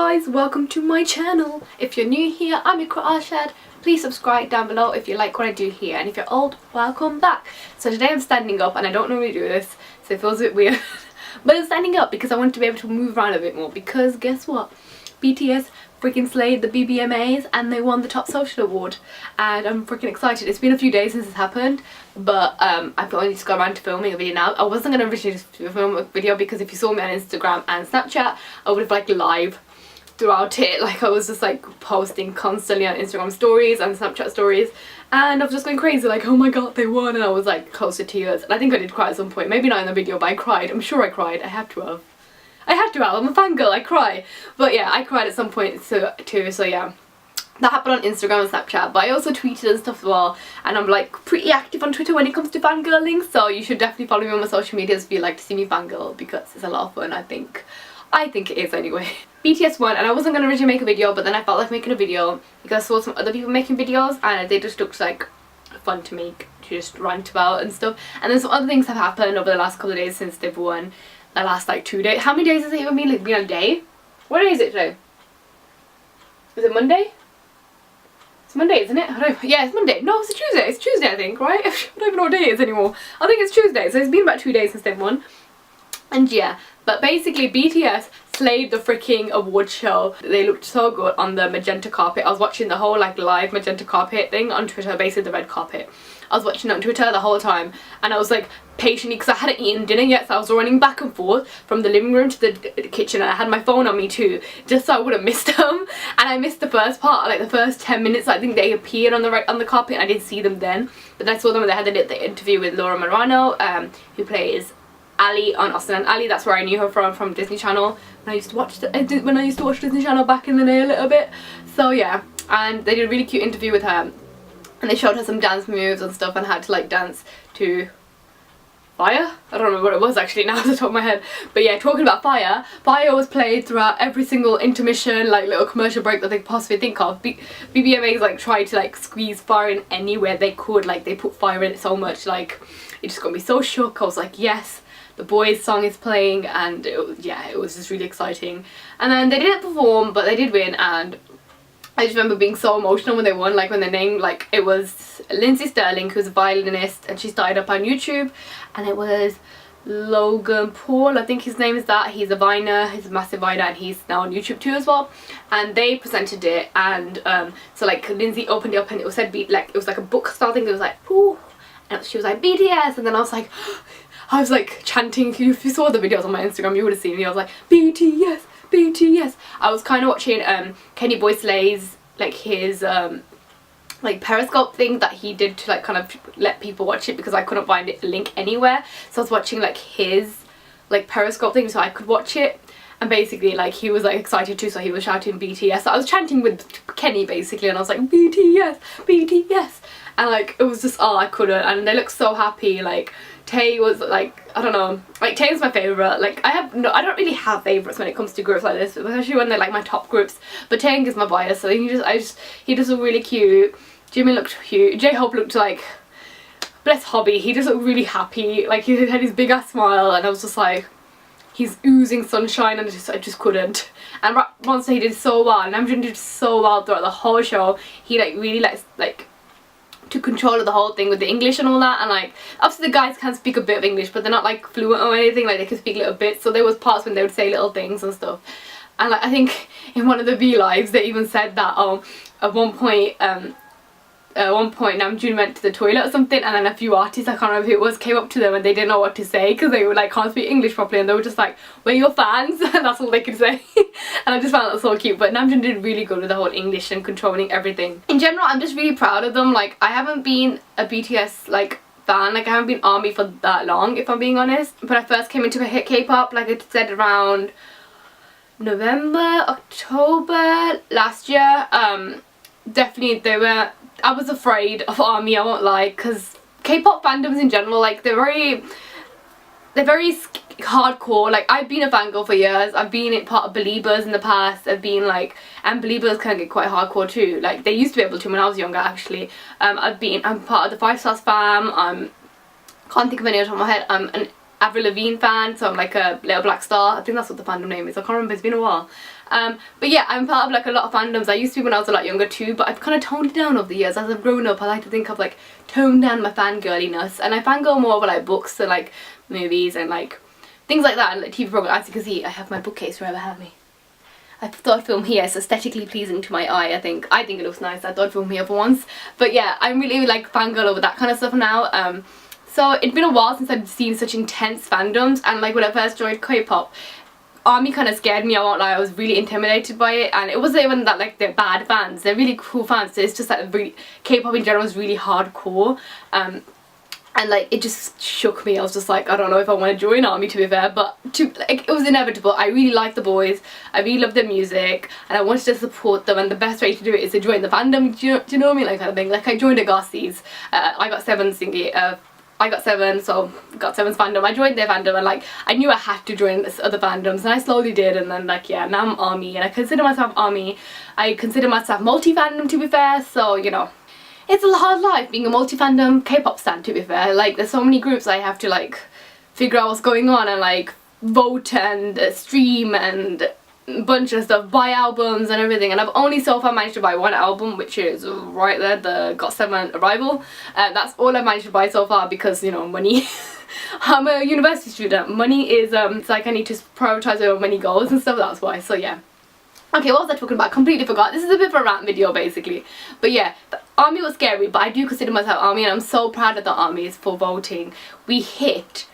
guys, welcome to my channel. If you're new here, I'm Iqra. Please subscribe down below if you like what I do here, and if you're old, welcome back. So today I'm standing up, and I don't normally do this, so it feels a bit weird. But I'm standing up because I want to be able to move around a bit more, because guess what? BTS freaking slayed the Bbmas and they won the top social award, and I'm freaking excited. It's been a few days since it's happened, but I've only just got around to filming a video now. I wasn't going to originally film a video because if you saw me on Instagram and Snapchat, I would have like live throughout it. Like I was just like posting constantly on Instagram stories and Snapchat stories, and I was just going crazy like, oh my god, they won, and I was like close to tears. And I think I did cry at some point, maybe not in the video, but I cried. I'm sure I cried. I had to have. I'm a fangirl, I cry. But yeah, I cried at some point too, so yeah. That happened on Instagram and Snapchat, but I also tweeted and stuff as well, and I'm like pretty active on Twitter when it comes to fangirling, so you should definitely follow me on my social medias if you like to see me fangirl, because it's a lot of fun, I think it is anyway. BTS won, and I wasn't going to originally make a video, but then I felt like making a video because I saw some other people making videos and they just looked like fun to make, to just rant about and stuff. And then some other things have happened over the last couple of days since they've won. The last like 2 days. How many days has it even been? Like been a day? What day is it today? Is it Monday? It's Monday, isn't it? Yeah, it's Monday. No, it's a Tuesday. It's Tuesday, I think, right? I don't even know what day it is anymore. I think it's Tuesday, so it's been about 2 days since they've won. And yeah, but basically BTS slayed the freaking award show. They looked so good on the magenta carpet. I was watching the whole like live magenta carpet thing on Twitter, basically the red carpet. I was watching it on Twitter the whole time, and I was like patiently, because I hadn't eaten dinner yet, so I was running back and forth from the living room to the kitchen, and I had my phone on me too, just so I wouldn't miss them. And I missed the first part, like the first 10 minutes. I think they appeared on the carpet, and I didn't see them then, but I saw them when they had the interview with Laura Marano, who plays Ali on Austin and Ali. That's where I knew her from Disney Channel when I used to watch Disney Channel back in the day a little bit. So yeah, and they did a really cute interview with her, and they showed her some dance moves and stuff, and had to like dance to Fire? I don't remember what it was actually now off the top of my head. But yeah, talking about Fire, Fire was played throughout every single intermission, like little commercial break that they could possibly think of. BBMAs like tried to like squeeze Fire in anywhere they could. Like they put Fire in it so much, like it just got me so shook. I was like, yes, the boys' song is playing, and yeah, it was just really exciting. And then they didn't perform, but they did win, and I just remember being so emotional when they won, like when they named, like it was Lindsay Sterling, who's a violinist, and she started up on YouTube, and it was Logan Paul, I think his name is that. He's a viner, he's a massive viner, and he's now on YouTube too as well. And they presented it, and so like Lindsay opened it up, and it was said like it was like a book style thing. It was like ooh, and she was like BTS, and then I was like chanting. If you saw the videos on my Instagram, you would have seen me. I was like BTS, BTS. I was kind of watching Kenny Boy Slay's like his like Periscope thing that he did to like kind of let people watch it, because I couldn't find a link anywhere. So I was watching like his like Periscope thing so I could watch it, and basically like he was like excited too, so he was shouting BTS. So I was chanting with Kenny basically, and I was like BTS, BTS, and like it was just, oh, I couldn't. And they looked so happy. Like Tay was like, I don't know, like Tay is my favourite. Like I don't really have favourites when it comes to groups like this, especially when they're like my top groups, but Taeyang is my bias, so he just looked really cute. Jimin looked cute. J-Hope looked like, bless Hobby, he just looked really happy. Like he had his big ass smile, and I was just like, he's oozing sunshine, and I just couldn't. And Monster, he did so well, and Namjoon did so well throughout the whole show. He like really like took control of the whole thing with the English and all that, and like obviously the guys can speak a bit of English, but they're not like fluent or anything, like they can speak little bits, so there was parts when they would say little things and stuff. And like I think in one of the V lives they even said that at one point Namjoon went to the toilet or something, and then a few artists, I can't remember who it was, came up to them and they didn't know what to say because they were like can't speak English properly, and they were just like, we're your fans, and that's all they could say. And I just found that so cute. But Namjoon did really good with the whole English and controlling everything. In general, I'm just really proud of them. Like I haven't been a BTS like fan, like I haven't been ARMY for that long, if I'm being honest. But I first came into K-pop, like I said, around November, October last year. Definitely I was afraid of ARMY, I won't lie, because K-pop fandoms in general, like they're very hardcore. Like I've been a fangirl for years. I've been part of Beliebers in the past. I've been like, and Beliebers can get quite hardcore too. Like they used to be able to when I was younger actually. I'm part of the 5 Stars fam. Can't think of any off the top of my head. I'm an Avril Lavigne fan, so I'm like a Little Black Star. I think that's what the fandom name is. I can't remember, it's been a while. But yeah, I'm part of like a lot of fandoms. I used to be when I was a lot younger too, but I've kind of toned it down over the years. As I've grown up, I like to think I've like toned down my fangirliness, and I fangirl more over like books and like movies and like things like that, and like TV programs. As you can see, I have my bookcase right behind me. I thought I'd film here. It's aesthetically pleasing to my eye. I think it looks nice. I thought I'd film here for once. But yeah, I'm really like fangirl over that kind of stuff now. So it'd been a while since I'd seen such intense fandoms, and like when I first joined K-pop, ARMY kind of scared me. I won't lie, I was really intimidated by it, and it wasn't even that like they're bad fans. They're really cool fans. It's just that really K-pop in general is really hardcore. And like it just shook me. I was just like, I don't know if I want to join ARMY, to be fair, but like it was inevitable. I really like the boys, I really love their music, and I wanted to support them, and the best way to do it is to join the fandom. Do you know what I mean? Like kind of thing. Like I joined Agassi's, I got 7 thingy, I got 7, so got 7's fandom. I joined their fandom, and like I knew I had to join this other fandoms, and I slowly did, and then like yeah, now I'm ARMY, and I consider myself ARMY. I consider myself multi-fandom, to be fair, so you know. It's a hard life being a multi-fandom K-pop stan, to be fair. Like there's so many groups I have to like figure out what's going on and like vote and stream and a bunch of stuff, buy albums and everything, and I've only so far managed to buy 1 album, which is right there, the GOT7 Arrival. That's all I've managed to buy so far because, you know, money. I'm a university student. Money is it's like I need to prioritise over money goals and stuff, that's why. So yeah. Okay, what was I talking about? Completely forgot. This is a bit of a rant video basically. But yeah, the ARMY was scary, but I do consider myself ARMY, and I'm so proud of the ARMYs for voting. We hit,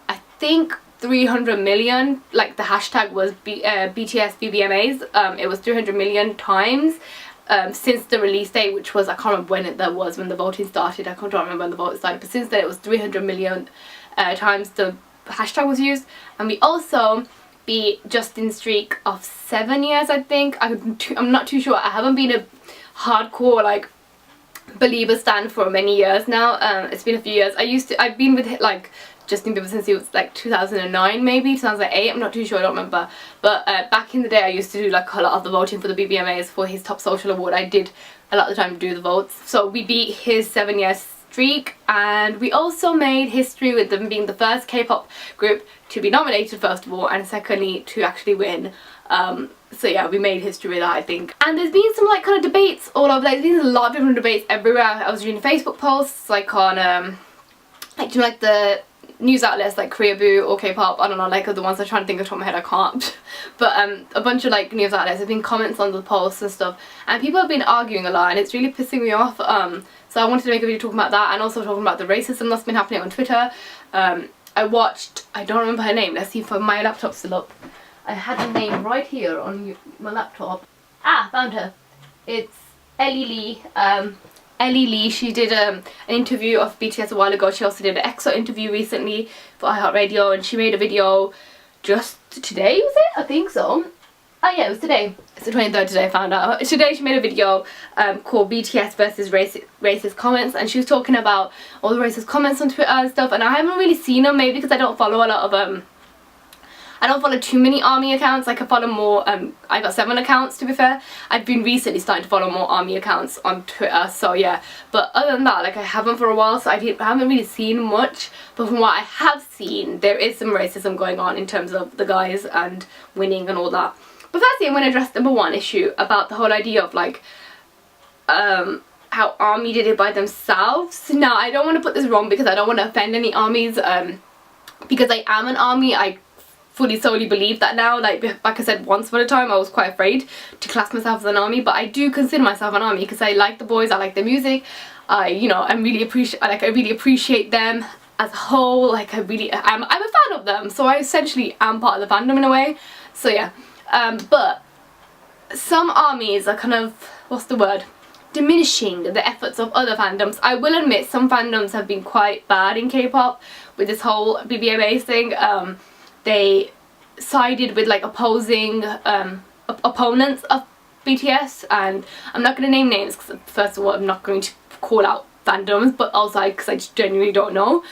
I think, 300 million. Like the hashtag was BTS Bbmas. It was 300 million times since the release date, which was, I can't remember when that was, when the voting started. I can't remember when the voting started, but since then it was 300 million times the hashtag was used. And we also beat Justin's streak of 7 years, I think. I'm not too sure. I haven't been a hardcore like Belieber stan for many years now. It's been a few years. I've been with like Justin Bieber since he was like 2009 maybe, 2008, I'm not too sure, I don't remember. But back in the day I used to do like a lot of the voting for the BBMAs for his Top Social Award. I did a lot of the time do the votes. So we beat his 7-year streak, and we also made history with them being the first K-pop group to be nominated first of all, and secondly to actually win. So yeah, we made history with that, I think. And there's been some like kind of debates all over, like there's a lot of different debates everywhere. I was reading Facebook posts like on like, do you know, like the news outlets like Koreaboo or K-pop, I don't know, like the ones I'm trying to think of the top of my head, I can't. But a bunch of like news outlets have been comments on the posts and stuff, and people have been arguing a lot, and it's really pissing me off. So I wanted to make a video talking about that, and also talking about the racism that's been happening on Twitter. I watched, I don't remember her name, let's see if my laptop's still up. I had her name right here on my laptop. Ah, found her. It's Ellie Lee. Ellie Lee, she did an interview of BTS a while ago. She also did an EXO interview recently for iHeartRadio, and she made a video just today, was it? I think so. Oh yeah, it was today. It's the 23rd today, I found out. Today she made a video called BTS versus racist comments, and she was talking about all the racist comments on Twitter and stuff, and I haven't really seen them, maybe because I don't follow a lot of I don't follow too many ARMY accounts. Like I follow more, I got 7 accounts to be fair. I've been recently starting to follow more ARMY accounts on Twitter, so yeah. But other than that, like I haven't for a while, so I haven't really seen much. But from what I have seen, there is some racism going on in terms of the guys and winning and all that. But firstly, I'm going to address number 1 issue about the whole idea of like, how ARMY did it by themselves. Now, I don't want to put this wrong because I don't want to offend any ARMYs, because I am an ARMY. I fully solely believe that now. Like I said, once upon a time I was quite afraid to class myself as an ARMY, but I do consider myself an ARMY because I like the boys, I like their music, you know, I really appreciate them as a whole. Like I'm a fan of them, so I essentially am part of the fandom in a way. So yeah, but some ARMYs are kind of, what's the word, diminishing the efforts of other fandoms. I will admit some fandoms have been quite bad in K-pop with this whole BBMA thing. They sided with like opposing opponents of BTS, and I'm not going to name names because first of all I'm not going to call out fandoms, but also because I just genuinely don't know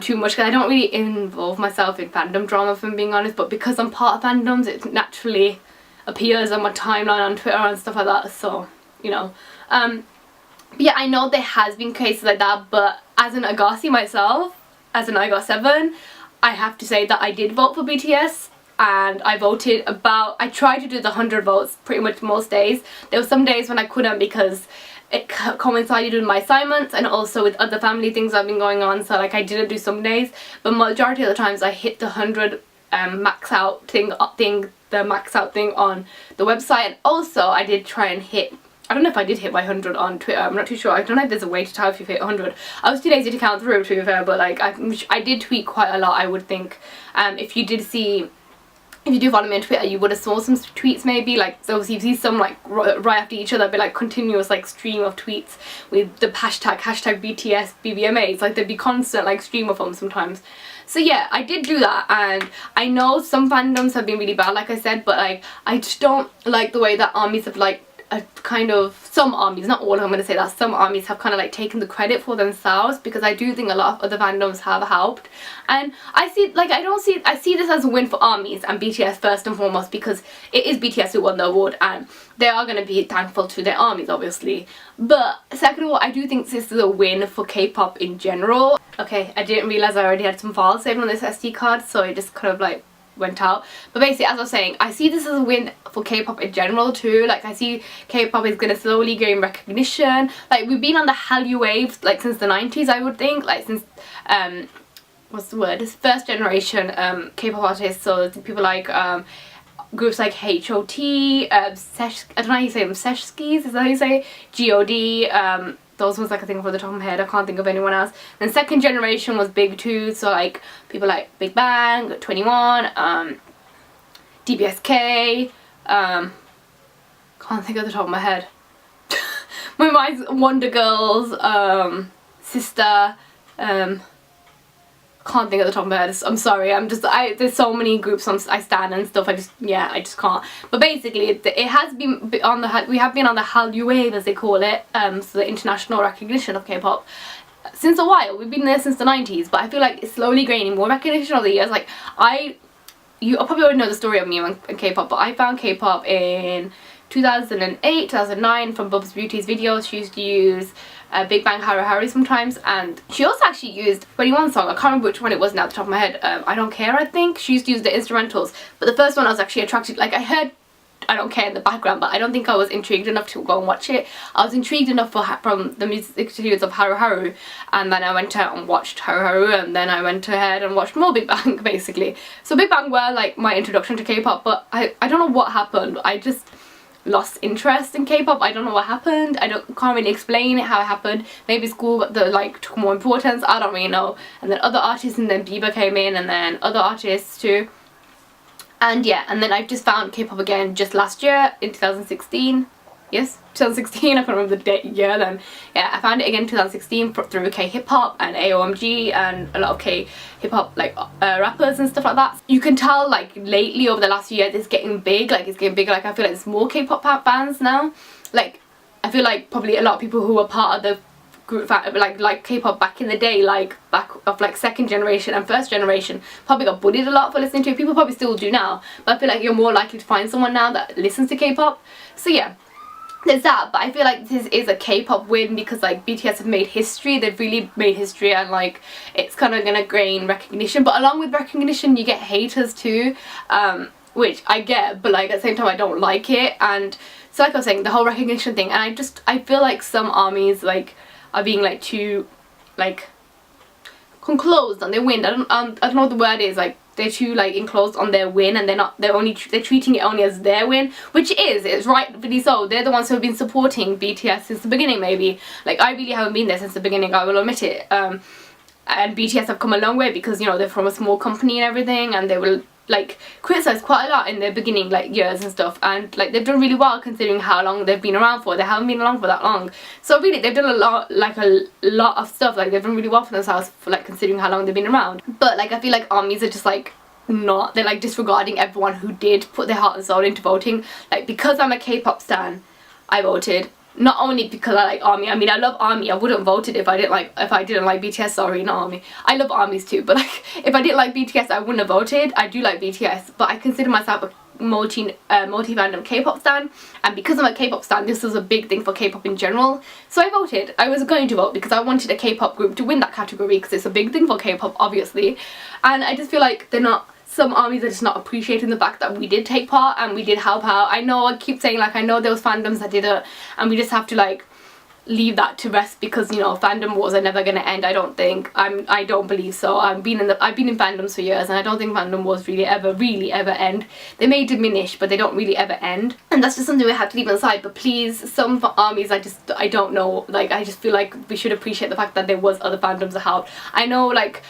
too much, because I don't really involve myself in fandom drama, if I'm being honest. But because I'm part of fandoms, it naturally appears on my timeline on Twitter and stuff like that, so you know. But yeah, I know there has been cases like that, but as an Agassi myself, as an I Got 7, I have to say that I did vote for BTS and I voted about, I tried to do the 100 votes pretty much most days. There were some days when I couldn't because it coincided with my assignments and also with other family things that have been going on, so like I didn't do some days, but majority of the times I hit the 100 max out thing, the max out thing on the website. And also I did try and hit, I don't know if I did hit my 100 on Twitter, I'm not too sure. I don't know if there's a way to tell if you've hit 100. I was too lazy to count through, to be fair, but like I did tweet quite a lot, I would think. If you do follow me on Twitter, you would have saw some tweets maybe, like, so you see some like right after each other, but like continuous like stream of tweets with the hashtag BTS Bbmas, like there'd be constant like stream of them sometimes. So yeah, I did do that, and I know some fandoms have been really bad, like I said, but like I just don't like the way that armies have like kind of, some armies, not all, I'm going to say that some armies have kind of like taken the credit for themselves, because I do think a lot of other fandoms have helped. And I see, like, I see this as a win for armies and BTS first and foremost, because it is BTS who won the award and they are going to be thankful to their armies, obviously. But second of all, I do think this is a win for K-pop in general. Okay, I didn't realise I already had some files saved on this SD card, so it just kind of like went out. But basically, as I was saying, I see this as a win for K-pop in general too. Like I see K-pop is gonna slowly gain recognition. Like we've been on the Hallyu wave like since the 90s, I would think, like since what's the word, this first generation K-pop artists, so people like groups like HOT, I don't know how you say them, Seshskis, is that how you say, God, those ones like I think off the top of my head, I can't think of anyone else. Then second generation was big too, so like people like Big Bang, 21, DBSK, can't think of the top of my head. My mind's Wonder Girls, Sister, can't think of the top of my head. I'm sorry, there's so many groups I stand and stuff, I just can't. But basically it has been on the, we have been on the Hallyu wave, as they call it, so the international recognition of K-pop, since a while. We've been there since the 90s, but I feel like it's slowly gaining more recognition over the years. Like you probably already know the story of me and K-pop, but I found K-pop in 2008, 2009 from Bubs Beauty's videos. She used to use Big Bang Haru Haru sometimes, and she also actually used 21 song, I can't remember which one it was now at the top of my head, I Don't Care, I think. She used to use the instrumentals, but the first one I was actually attracted, like I heard I Don't Care in the background, but I don't think I was intrigued enough to go and watch it. I was intrigued enough from the music videos of Haru Haru, and then I went out and watched Haru Haru, and then I went ahead and watched more Big Bang basically. So Big Bang were like my introduction to K-pop, but I don't know what happened. I just lost interest in K-pop. I don't know what happened. Can't really explain it, how it happened. Maybe school took more importance, I don't really know. And then other artists, and then Bieber came in, and then other artists too. And yeah, and then I just found K-pop again just last year in 2016. Yes, 2016, I can't remember the year then. Yeah, I found it again in 2016 through K-hip-hop and AOMG and a lot of K-hip-hop like rappers and stuff like that. You can tell like lately over the last few years it's getting big, like it's getting bigger. Like I feel like there's more K-pop fans now. Like I feel like probably a lot of people who were part of the group like K-pop back in the day, like back of like second generation and first generation, probably got bullied a lot for listening to it. People probably still do now, but I feel like you're more likely to find someone now that listens to K-pop. So yeah, there's that. But I feel like this is a K-pop win because like BTS have made history. They've really made history, and like it's kind of gonna gain recognition. But along with recognition, you get haters too, which I get, but like at the same time I don't like it. And so like I was saying, the whole recognition thing, and I feel like some armies like are being like too like enclosed on their win. I don't know what the word is, like they're too like enclosed on their win, and they're treating it only as their win, which it's rightfully so. They're the ones who have been supporting BTS since the beginning. Maybe like I really haven't been there since the beginning, I will admit it, and BTS have come a long way because, you know, they're from a small company and everything, and they will like criticized quite a lot in their beginning like years and stuff, and like they've done really well considering how long they've been around for. They haven't been around for that long, so really they've done a lot of stuff. Like they've done really well for themselves for like considering how long they've been around. But like I feel like armies are just like they're like disregarding everyone who did put their heart and soul into voting. Like because I'm a K-pop stan, I voted. Not only because I like ARMY, I mean I love ARMY, I wouldn't vote it if I didn't like BTS, sorry, not ARMY. I love ARMYs too, but like if I didn't like BTS I wouldn't have voted. I do like BTS, but I consider myself a multi-fandom K-pop stan, and because I'm a K-pop stan, this was a big thing for K-pop in general, so I voted. I was going to vote because I wanted a K-pop group to win that category because it's a big thing for K-pop obviously, and I just feel like they're not some armies are just not appreciating the fact that we did take part and we did help out. I know I keep saying, like, I know there was fandoms that didn't, and we just have to, like, leave that to rest, because, you know, fandom wars are never going to end. I don't think. I don't believe so. I've been in fandoms for years, and I don't think fandom wars really ever end. They may diminish, but they don't really ever end, and that's just something we have to leave aside. But please, some armies, I don't know, like, I just feel like we should appreciate the fact that there was other fandoms that helped. I know, like,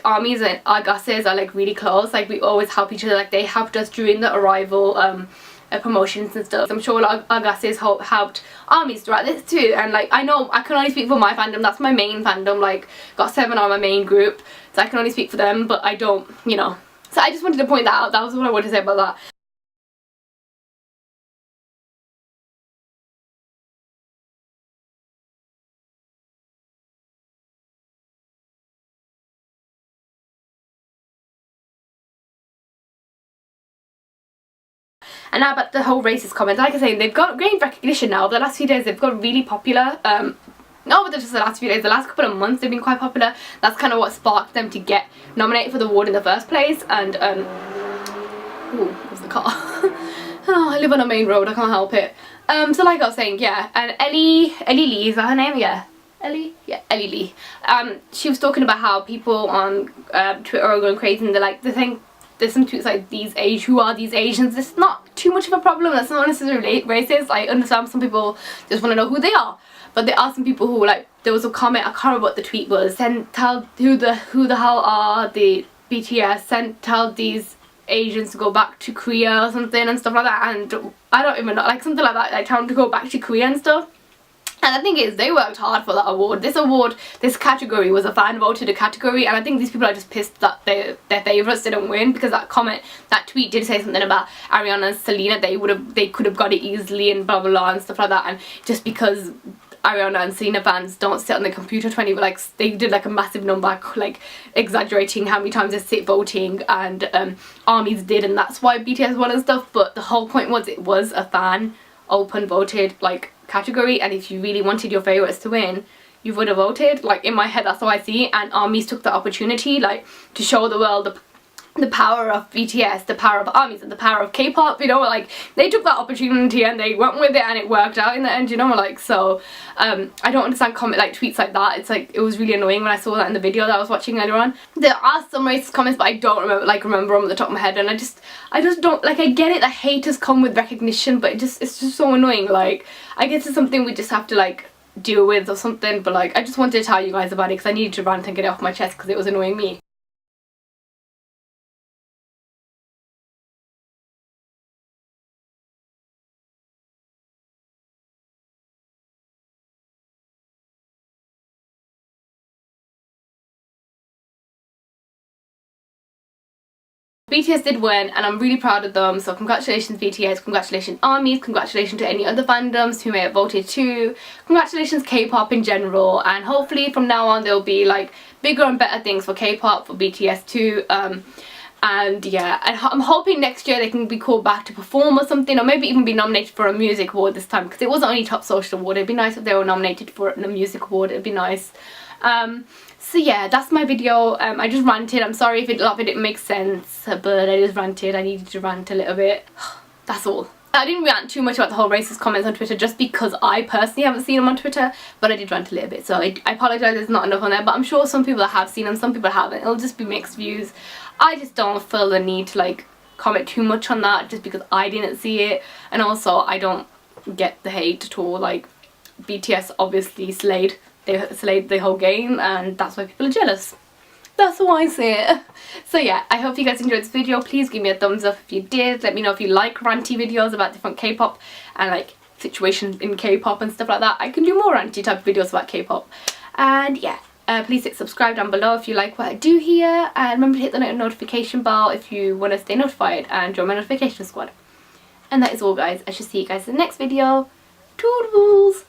armies and our Gusses are, like, really close. Like, we always help each other. Like, they helped us during the arrival promotions and stuff. I'm sure our Gusses helped armies throughout this too. And, like, I know I can only speak for my fandom. That's my main fandom. Like, got 7 on my main group, so I can only speak for them, but I don't, you know. So I just wanted to point that out. That was what I wanted to say about that. And now about the whole racist comments, like I say, they've got gained recognition now. The last few days they've got really popular. Not just the last few days, the last couple of months they've been quite popular. That's kind of what sparked them to get nominated for the award in the first place. And ooh, there's the car. Oh, I live on a main road, I can't help it. So like I was saying, yeah, and Ellie Lee, is that her name? Yeah. Ellie? Yeah, Ellie Lee. She was talking about how people on Twitter are going crazy, and they think there's some tweets like, who are these Asians? It's not too much of a problem. That's not necessarily racist. I understand some people just want to know who they are, but there are some people who, like, there was a comment, I can't remember what the tweet was, and tell who the hell are the BTS, and tell these Asians to go back to Korea or something and stuff like that. And I don't even know, like, something like that, like, tell them to go back to Korea and stuff. And the thing is, they worked hard for that award. This category was a fan voted category, and I think these people are just pissed that their favourites didn't win, because that tweet did say something about Ariana and Selena. They could have got it easily and blah blah blah and stuff like that. And just because Ariana and Selena fans don't sit on the computer 20, like, they did like a massive number, like exaggerating how many times they sit voting, and armies did, and that's why BTS won and stuff. But the whole point was, it was a fan open voted, like, category, and if you really wanted your favourites to win, you would have voted. Like, in my head, that's how I see it. And armies took the opportunity, like, to show the world the power of BTS, the power of armies, and the power of K-pop, you know. Like, they took that opportunity and they went with it, and it worked out in the end, you know. Like, so I don't understand tweets like that. It's like, it was really annoying when I saw that in the video that I was watching earlier on. There are some racist comments, but I don't remember them at the top of my head, and I just don't, like, I get it that haters come with recognition, but it's just so annoying. Like, I guess it's something we just have to, like, deal with or something. But, like, I just wanted to tell you guys about it because I needed to rant and get it off my chest because it was annoying me. BTS did win, and I'm really proud of them, so congratulations BTS, congratulations armies, congratulations to any other fandoms who may have voted too, congratulations K-pop in general, and hopefully from now on there'll be, like, bigger and better things for K-pop, for BTS too. And yeah, I'm hoping next year they can be called back to perform or something, or maybe even be nominated for a music award this time, because it wasn't only top social award. It'd be nice if they were nominated for a music award. It'd be nice. So yeah, that's my video. I just ranted. I'm sorry if a lot of it didn't make sense, but I just ranted. I needed to rant a little bit. That's all. I didn't rant too much about the whole racist comments on Twitter just because I personally haven't seen them on Twitter, but I did rant a little bit, so I apologise there's not enough on there, but I'm sure some people have seen them, some people haven't. It'll just be mixed views. I just don't feel the need to, like, comment too much on that just because I didn't see it, and also I don't get the hate at all. Like, BTS obviously slayed the whole game, and that's why people are jealous. That's how I see it. So yeah, I hope you guys enjoyed this video. Please give me a thumbs up if you did. Let me know if you like ranty videos about different K-pop and, like, situations in K-pop and stuff like that. I can do more ranty type of videos about K-pop. And yeah, please hit subscribe down below if you like what I do here, and remember to hit the notification bell if you want to stay notified and join my notification squad. And that is all, guys. I shall see you guys in the next video. Toodles!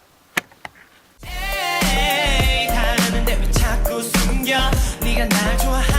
네가 날 좋아하